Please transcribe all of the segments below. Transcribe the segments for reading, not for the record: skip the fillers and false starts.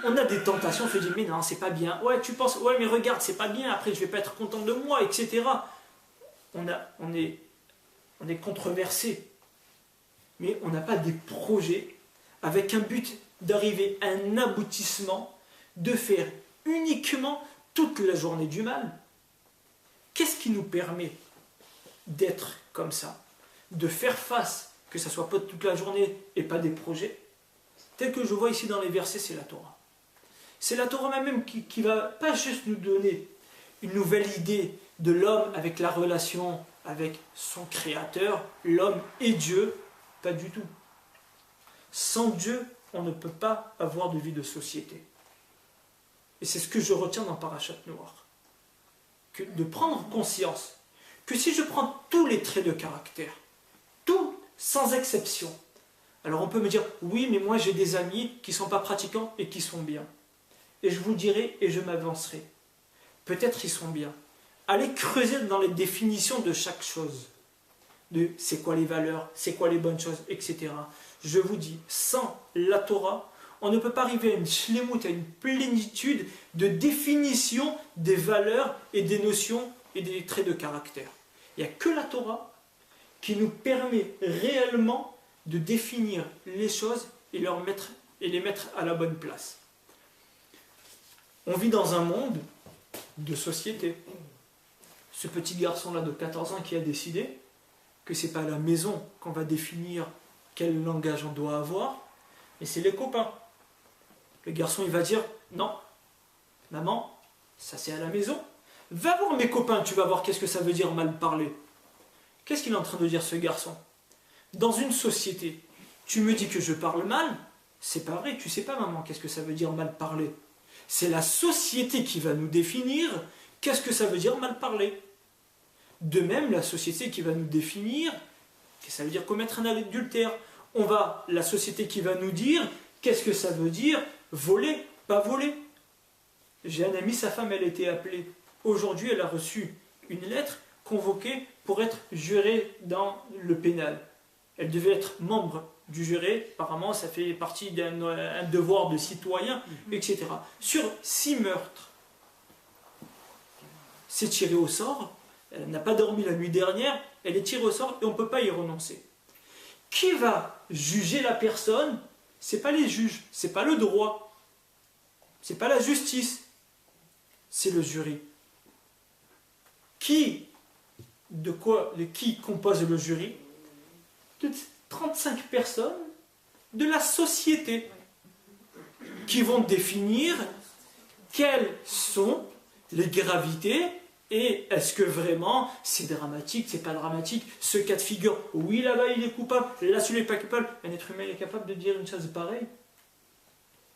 on a des tentations, on se dit mais non, c'est pas bien. Ouais, tu penses, ouais, mais regarde, c'est pas bien, après je vais pas être content de moi, etc. On est controversé, mais on n'a pas des projets avec un but d'arriver à un aboutissement, de faire uniquement toute la journée du mal. Qu'est-ce qui nous permet d'être comme ça, de faire face, que ça soit pas toute la journée et pas des projets, tel que je vois ici dans les versets, c'est la Torah. C'est la Torah même qui va pas juste nous donner une nouvelle idée de l'homme avec la relation avec son créateur, l'homme et Dieu, pas du tout. Sans Dieu, on ne peut pas avoir de vie de société. Et c'est ce que je retiens dans Parashat Noach. De prendre conscience que si je prends tous les traits de caractère, tout sans exception, alors on peut me dire, oui, mais moi j'ai des amis qui ne sont pas pratiquants et qui sont bien. Et je vous dirai et je m'avancerai. Peut-être ils sont bien. Allez creuser dans les définitions de chaque chose. De c'est quoi les valeurs, c'est quoi les bonnes choses, etc. Je vous dis, sans la Torah, on ne peut pas arriver à une shlemut, à une plénitude de définition des valeurs et des notions et des traits de caractère. Il n'y a que la Torah qui nous permet réellement de définir les choses et les mettre à la bonne place. On vit dans un monde de société. Ce petit garçon-là de 14 ans qui a décidé que ce n'est pas à la maison qu'on va définir quel langage on doit avoir, mais c'est les copains. Le garçon, il va dire, non, maman, ça c'est à la maison. Va voir mes copains, tu vas voir qu'est-ce que ça veut dire mal parler. Qu'est-ce qu'il est en train de dire ce garçon? Dans une société, tu me dis que je parle mal, c'est pas vrai, tu sais pas maman, qu'est-ce que ça veut dire mal parler. C'est la société qui va nous définir qu'est-ce que ça veut dire mal parler. De même, la société qui va nous définir qu'est-ce que ça veut dire commettre un adultère. La société qui va nous dire qu'est-ce que ça veut dire voler, pas voler. J'ai un ami, sa femme, elle a été appelée. Aujourd'hui, elle a reçu une lettre convoquée pour être jurée dans le pénal. Elle devait être membre du jury, apparemment ça fait partie d'un devoir de citoyen, etc. Sur 6 meurtres, c'est tiré au sort, elle n'a pas dormi la nuit dernière, elle est tirée au sort et on ne peut pas y renoncer. Qui va juger la personne? Ce n'est pas les juges, ce n'est pas le droit, ce n'est pas la justice, c'est le jury. Qui compose le jury? De 35 personnes de la société qui vont définir quelles sont les gravités et est-ce que vraiment c'est dramatique, c'est pas dramatique, ce cas de figure, oui là-bas il est coupable, là celui-là n'est pas coupable, un être humain est capable de dire une chose pareille.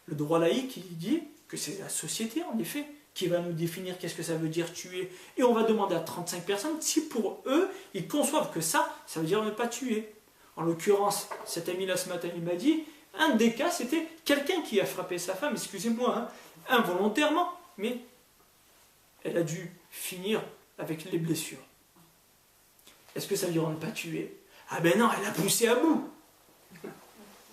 Le droit laïque il dit que c'est la société en effet qui va nous définir qu'est-ce que ça veut dire tuer et on va demander à 35 personnes si pour eux ils conçoivent que ça veut dire ne pas tuer. En l'occurrence, cet ami-là ce matin, il m'a dit, un des cas, c'était quelqu'un qui a frappé sa femme, excusez-moi, involontairement, mais elle a dû finir avec les blessures. Est-ce que ça veut dire ne pas tuer? Ah ben non, elle a poussé à bout.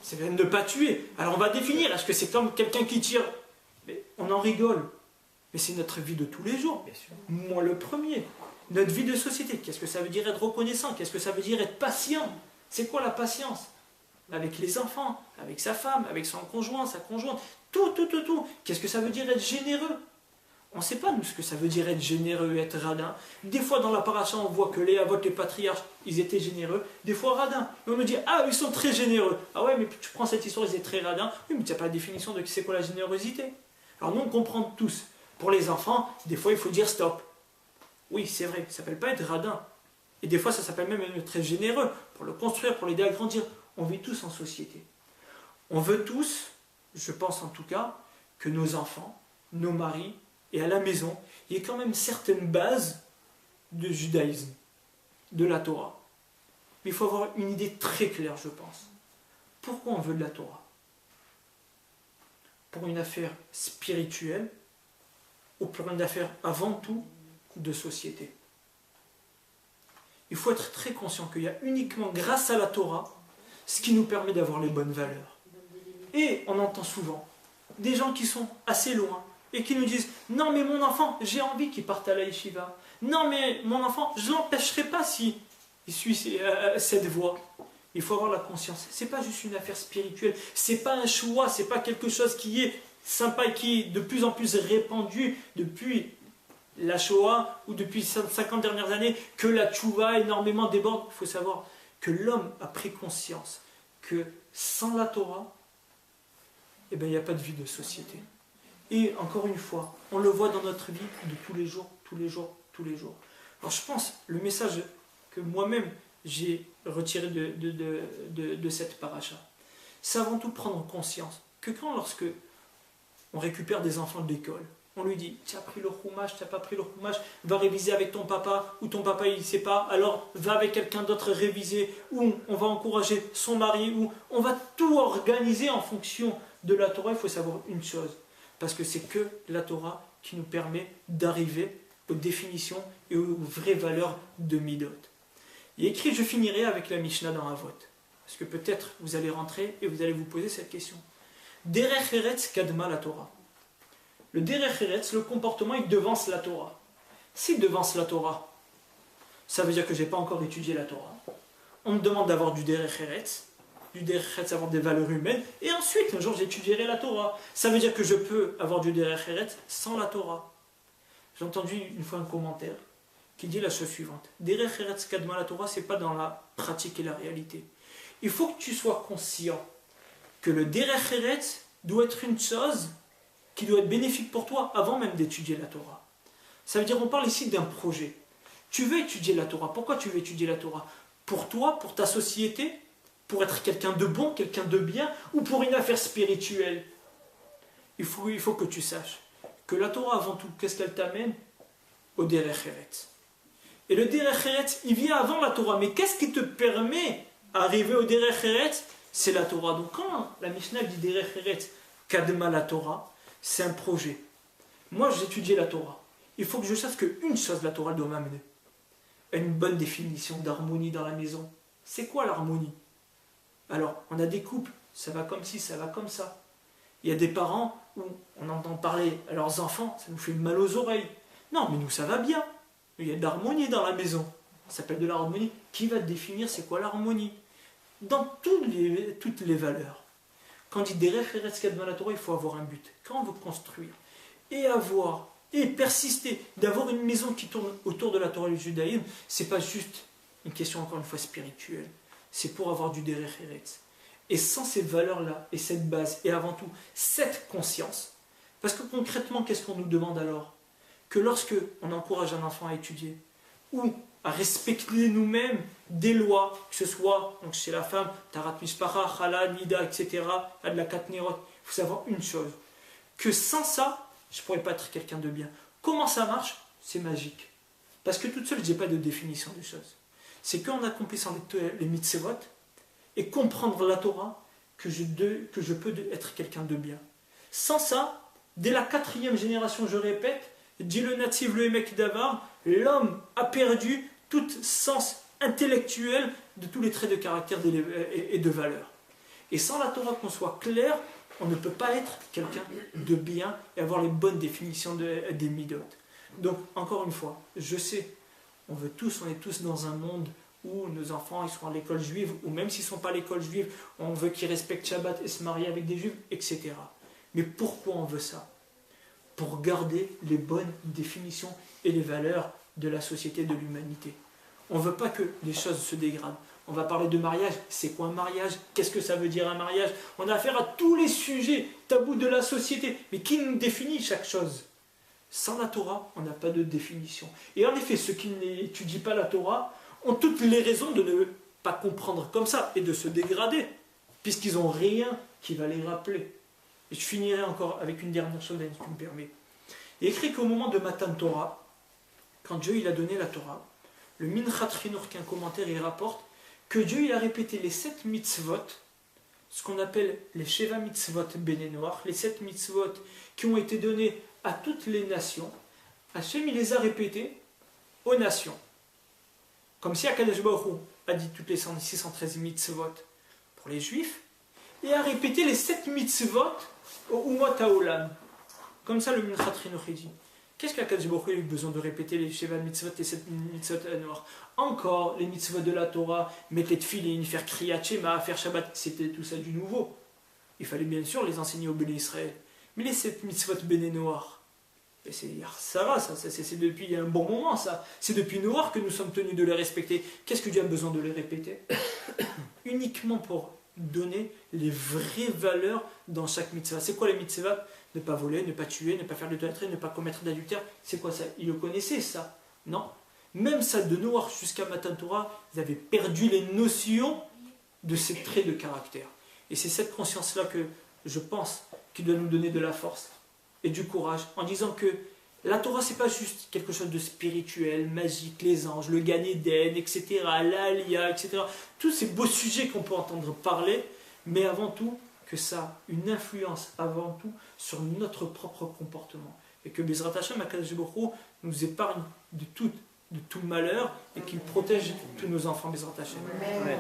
C'est ne pas tuer. Alors on va définir, est-ce que c'est comme quelqu'un qui tire? Mais on en rigole. Mais c'est notre vie de tous les jours, bien sûr. Moi le premier. Notre vie de société. Qu'est-ce que ça veut dire être reconnaissant? Qu'est-ce que ça veut dire être patient? C'est quoi la patience? Avec les enfants, avec sa femme, avec son conjoint, sa conjointe, tout. Qu'est-ce que ça veut dire être généreux? On ne sait pas, nous, ce que ça veut dire être généreux, être radin. Des fois, dans la paracha, on voit que les avots, les patriarches, ils étaient généreux. Des fois, radins. Mais on nous dit, ah, ils sont très généreux. Ah ouais, mais tu prends cette histoire, ils étaient très radins. Oui, mais tu n'as pas la définition de c'est quoi la générosité. Alors nous, on comprend tous. Pour les enfants, des fois, il faut dire stop. Oui, c'est vrai, ça ne s'appelle pas être radin. Et des fois, ça s'appelle même être très généreux, pour le construire, pour l'aider à grandir. On vit tous en société. On veut tous, je pense en tout cas, que nos enfants, nos maris, et à la maison, il y ait quand même certaines bases de judaïsme, de la Torah. Mais il faut avoir une idée très claire, je pense. Pourquoi on veut de la Torah? Pour une affaire spirituelle, ou pour une affaire avant tout de société? Il faut être très conscient qu'il y a uniquement grâce à la Torah ce qui nous permet d'avoir les bonnes valeurs. Et on entend souvent, des gens qui sont assez loin et qui nous disent « Non mais mon enfant, j'ai envie qu'il parte à la yeshiva. Non mais mon enfant, je ne l'empêcherai pas si il suit cette voie. » Il faut avoir la conscience. Ce n'est pas juste une affaire spirituelle. Ce n'est pas un choix. Ce n'est pas quelque chose qui est sympa et qui est de plus en plus répandu depuis la Shoah ou depuis 50 dernières années que la tchouva énormément déborde. Il faut savoir que l'homme a pris conscience que sans la Torah, eh ben, il n'y a pas de vie de société. Et encore une fois, on le voit dans notre vie de tous les jours, tous les jours, tous les jours. Alors je pense, le message que moi-même j'ai retiré de cette paracha, c'est avant tout prendre conscience que lorsque on récupère des enfants de l'école, on lui dit « tu as pris le chumash, tu n'as pas pris le chumash, va réviser avec ton papa, ou ton papa il ne sait pas, alors va avec quelqu'un d'autre réviser, ou on va encourager son mari, ou on va tout organiser en fonction de la Torah. » Il faut savoir une chose, parce que c'est que la Torah qui nous permet d'arriver aux définitions et aux vraies valeurs de Midot. Il est écrit, je finirai avec la Mishnah dans Avot, parce que peut-être vous allez rentrer et vous allez vous poser cette question. Derech Eretz kadma la Torah. Le Derech Eretz, le comportement, il devance la Torah. S'il devance la Torah, ça veut dire que je n'ai pas encore étudié la Torah. On me demande d'avoir du Derech Eretz, avoir des valeurs humaines, et ensuite, un jour, j'étudierai la Torah. Ça veut dire que je peux avoir du Derech Eretz sans la Torah. J'ai entendu une fois un commentaire qui dit la chose suivante. Derech Eretz kadma la Torah, c'est pas dans la pratique et la réalité. Il faut que tu sois conscient que le Derech Eretz doit être une chose qui doit être bénéfique pour toi avant même d'étudier la Torah. Ça veut dire, on parle ici d'un projet. Tu veux étudier la Torah. Pourquoi tu veux étudier la Torah? Pour toi, pour ta société, pour être quelqu'un de bon, quelqu'un de bien, ou pour une affaire spirituelle? Il faut que tu saches que la Torah, avant tout, qu'est-ce qu'elle t'amène? Au Derech Eretz. Et le Derech Eretz, il vient avant la Torah. Mais qu'est-ce qui te permet d'arriver au Derech Eretz? C'est la Torah. Donc quand la Mishnah dit Derech Eretz kadma la Torah, c'est un projet. Moi, j'étudie la Torah. Il faut que je sache qu'une chose, la Torah doit m'amener. Une bonne définition d'harmonie dans la maison. C'est quoi l'harmonie? Alors, on a des couples, ça va comme ci, ça va comme ça. Il y a des parents où on entend parler à leurs enfants, ça nous fait mal aux oreilles. Non, mais nous, ça va bien. Il y a de l'harmonie dans la maison. Ça s'appelle de l'harmonie. Qui va définir c'est quoi l'harmonie? Dans toutes les valeurs. Quand on dit Derech Eretz kadma la Torah, il faut avoir un but. Quand on veut construire et persister, d'avoir une maison qui tourne autour de la Torah et du judaïsme, c'est pas juste une question encore une fois spirituelle. C'est pour avoir du Derech Eretz. Et sans ces valeurs-là, et cette base, et avant tout, cette conscience, parce que concrètement, qu'est-ce qu'on nous demande alors? Que lorsque on encourage un enfant à étudier, ou à respecter nous-mêmes des lois, que ce soit donc chez la femme, Tarat Mishpacha, Chala, Nida, etc., Adla Katnerot, il faut savoir une chose, que sans ça, je ne pourrais pas être quelqu'un de bien. Comment ça marche? C'est magique. Parce que toute seule, je n'ai pas de définition des choses. C'est qu'en accomplissant les mitzvot et comprendre la Torah que je peux être quelqu'un de bien. Sans ça, dès la 4e génération, je répète, dit le natif, le Emek Davar, l'homme a perdu tout sens intellectuel de tous les traits de caractère et de valeur. Et sans la Torah, qu'on soit clair, on ne peut pas être quelqu'un de bien et avoir les bonnes définitions des midot. Donc, encore une fois, je sais, on est tous dans un monde où nos enfants ils sont à l'école juive, ou même s'ils ne sont pas à l'école juive, on veut qu'ils respectent Shabbat et se marient avec des juifs, etc. Mais pourquoi on veut ça? Pour garder les bonnes définitions et les valeurs de la société, de l'humanité. On ne veut pas que les choses se dégradent. On va parler de mariage. C'est quoi un mariage? Qu'est-ce que ça veut dire un mariage? On a affaire à tous les sujets tabous de la société. Mais qui nous définit chaque chose? Sans la Torah, on n'a pas de définition. Et en effet, ceux qui n'étudient pas la Torah ont toutes les raisons de ne pas comprendre comme ça et de se dégrader, puisqu'ils n'ont rien qui va les rappeler. Et je finirai encore avec une dernière chose, si tu me permets. Il est écrit qu'au moment de Matan Torah, quand Dieu il a donné la Torah, le Minchat Chinour, qui est un commentaire, il rapporte que Dieu il a répété les 7 mitzvot, ce qu'on appelle les Sheva mitzvot Béné Noir, les 7 mitzvot qui ont été donnés à toutes les nations. Hachem il les a répétés aux nations. Comme si Akadosh Baruch Hu a dit toutes les 613 mitzvot pour les juifs, et a répété les 7 mitzvot Umma Taolam. Comme ça, le Minchat Chinuch dit. Qu'est-ce qu'Akadosh Baruch Hu a eu besoin de répéter les Sheva mitzvot et 7 mitzvot noirs? Encore les mitzvot de la Torah, mettre les tefilin, faire Kriyat Shema, faire Shabbat, c'était tout ça du nouveau. Il fallait bien sûr les enseigner au Béné Israël. Mais les 7 mitzvot Béné noirs, ça va, c'est depuis un bon moment, ça. C'est depuis Noir que nous sommes tenus de les respecter. Qu'est-ce que Dieu a besoin de les répéter? Uniquement pour donner les vraies valeurs dans chaque mitzvah. C'est quoi les mitzvahs? Ne pas voler, ne pas tuer, ne pas faire de l'adultère, ne pas commettre d'adultère. C'est quoi ça? Ils le connaissaient, ça? Non. Même ça, de Noir jusqu'à Matan Torah, ils avaient perdu les notions de ces traits de caractère. Et c'est cette conscience-là que je pense qui doit nous donner de la force et du courage, en disant que la Torah, c'est pas juste quelque chose de spirituel, magique, les anges, le Gan Eden, etc., l'Aliyah, etc. Tous ces beaux sujets qu'on peut entendre parler, mais avant tout, que ça a une influence avant tout sur notre propre comportement. Et que Bezrat Hashem, Akadosh Baruch Hu, nous épargne de tout malheur et qu'il protège tous nos enfants, Bezrat Hashem. Amen.